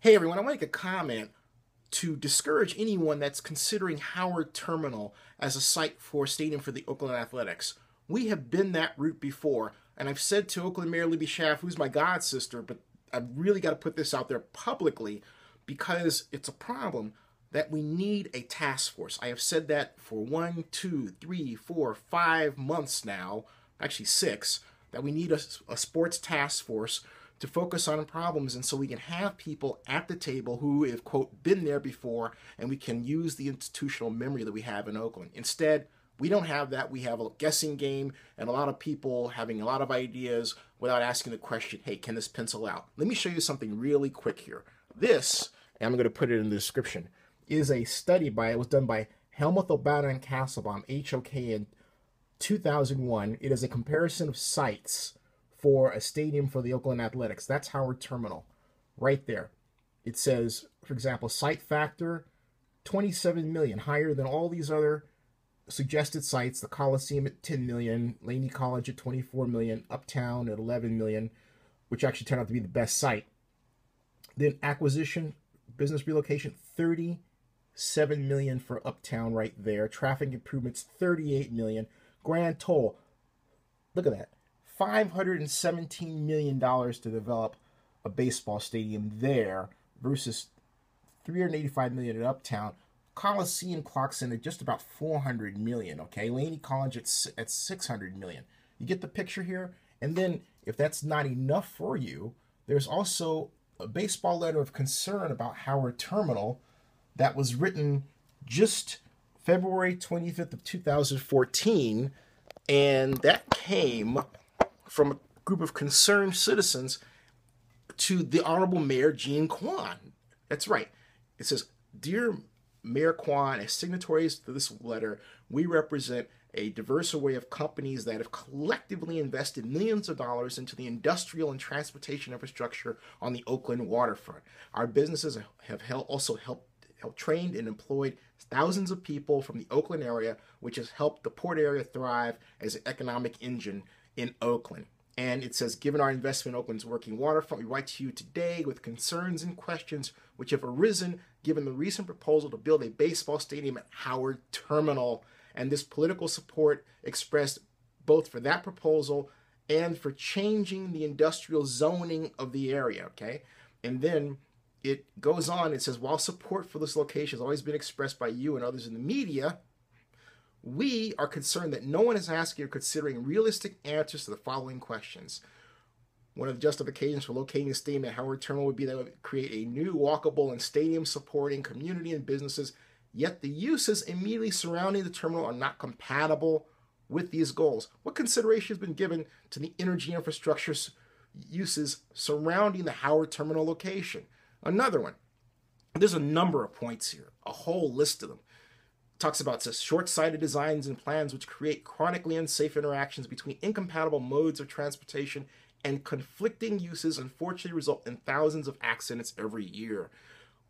Hey everyone, I want to make a comment to discourage anyone that's considering Howard Terminal as a site for a stadium for the Oakland Athletics. We have been that route before, and I've said to Oakland Mayor Libby Schaaf, who's my god sister, but I've really got to put this out there publicly because it's a problem that we need a task force. I have said that for 1, 2, 3, 4, 5 months now, actually 6, that we need a sports task force to focus on problems, and so we can have people at the table who have, quote, been there before, and we can use the institutional memory that we have in Oakland. Instead, we don't have that. We have a guessing game and a lot of people having a lot of ideas without asking the question, hey, can this pencil out? Let me show you something really quick here. This, and I'm going to put it in the description, is a study it was done by Helmuth, O'Bannon, and Castlebaum, HOK, in 2001. It is a comparison of sites for a stadium for the Oakland Athletics. That's Howard Terminal, right there. It says, for example, site factor, 27 million, higher than all these other suggested sites. The Coliseum at 10 million, Laney College at 24 million, Uptown at 11 million, which actually turned out to be the best site. Then acquisition, business relocation, 37 million for Uptown right there. Traffic improvements, 38 million. Grand total, look at that, $517 million to develop a baseball stadium there versus $385 million at Uptown. Coliseum clocks in at just about $400 million, okay? Laney College at $600 million. You get the picture here? And then, if that's not enough for you, there's also a baseball letter of concern about Howard Terminal that was written just February 25th of 2014, and that came from a group of concerned citizens to the Honorable Mayor Jean Quan. That's right. It says, Dear Mayor Quan, as signatories to this letter, we represent a diverse array of companies that have collectively invested millions of dollars into the industrial and transportation infrastructure on the Oakland waterfront. Our businesses have also helped trained and employed thousands of people from the Oakland area, which has helped the port area thrive as an economic engine in Oakland. And it says, given our investment in Oakland's working waterfront, we write to you today with concerns and questions which have arisen given the recent proposal to build a baseball stadium at Howard Terminal, and this political support expressed both for that proposal and for changing the industrial zoning of the area, okay? And then it goes on, it says, while support for this location has always been expressed by you and others in the media, we are concerned that no one is asking or considering realistic answers to the following questions. One of the justifications for locating a stadium at Howard Terminal would be that it would create a new walkable and stadium supporting community and businesses, yet the uses immediately surrounding the terminal are not compatible with these goals. What consideration has been given to the energy infrastructure uses surrounding the Howard Terminal location? Another one. There's a number of points here, a whole list of them. Talks about short-sighted designs and plans which create chronically unsafe interactions between incompatible modes of transportation, and conflicting uses unfortunately result in thousands of accidents every year.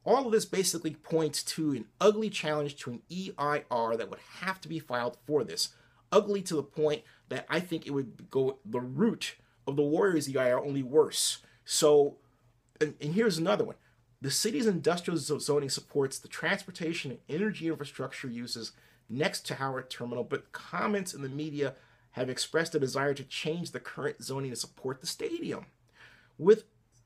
All of this basically points to an ugly challenge to an EIR that would have to be filed for this. Ugly to the point that I think it would go the route of the Warriors EIR, only worse. So, and here's another one. The city's industrial zoning supports the transportation and energy infrastructure uses next to Howard Terminal, but comments in the media have expressed a desire to change the current zoning to support the stadium. With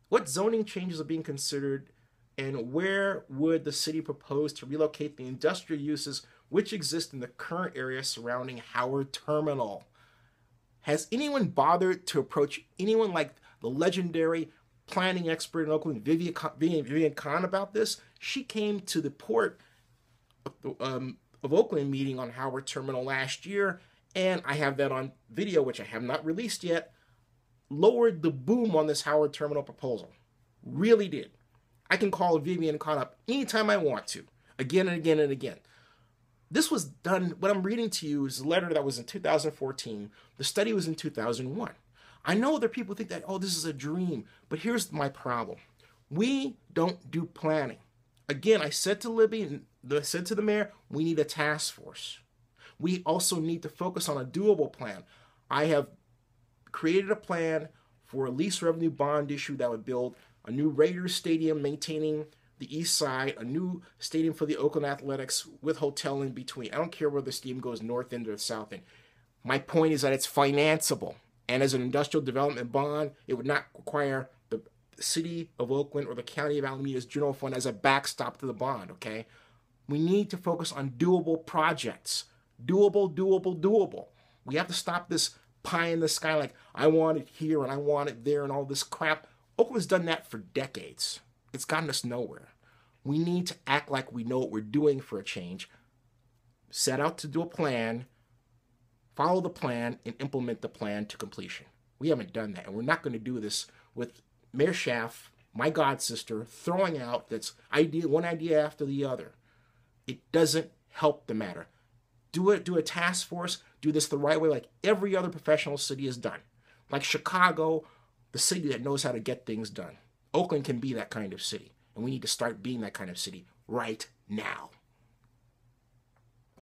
what zoning changes are being considered, and where would the city propose to relocate the industrial uses which exist in the current area surrounding Howard Terminal? Has anyone bothered to approach anyone like the legendary planning expert in Oakland, Vivian Kahn, about this? She came to the Port of Oakland meeting on Howard Terminal last year, and I have that on video, which I have not released yet, lowered the boom on this Howard Terminal proposal. Really did. I can call Vivian Kahn up anytime I want to, again and again and again. This was done, what I'm reading to you is a letter that was in 2014. The study was in 2001. I know other people think that, oh, this is a dream, but here's my problem. We don't do planning. Again, I said to Libby, and I said to the mayor, we need a task force. We also need to focus on a doable plan. I have created a plan for a lease revenue bond issue that would build a new Raiders stadium maintaining the east side, a new stadium for the Oakland Athletics with hotel in between. I don't care whether the stadium goes north end or south end. My point is that it's financeable. And as an industrial development bond, it would not require the city of Oakland or the county of Alameda's general fund as a backstop to the bond, okay? We need to focus on doable projects. Doable, doable, doable. We have to stop this pie in the sky like, I want it here and I want it there and all this crap. Oakland's done that for decades. It's gotten us nowhere. We need to act like we know what we're doing for a change. Set out to do a plan, follow the plan, and implement the plan to completion. We haven't done that, and we're not going to do this with Mayor Schaaf, my god sister, throwing out one idea after the other. It doesn't help the matter. Do a task force, do this the right way like every other professional city has done. Like Chicago, the city that knows how to get things done. Oakland can be that kind of city, and we need to start being that kind of city right now.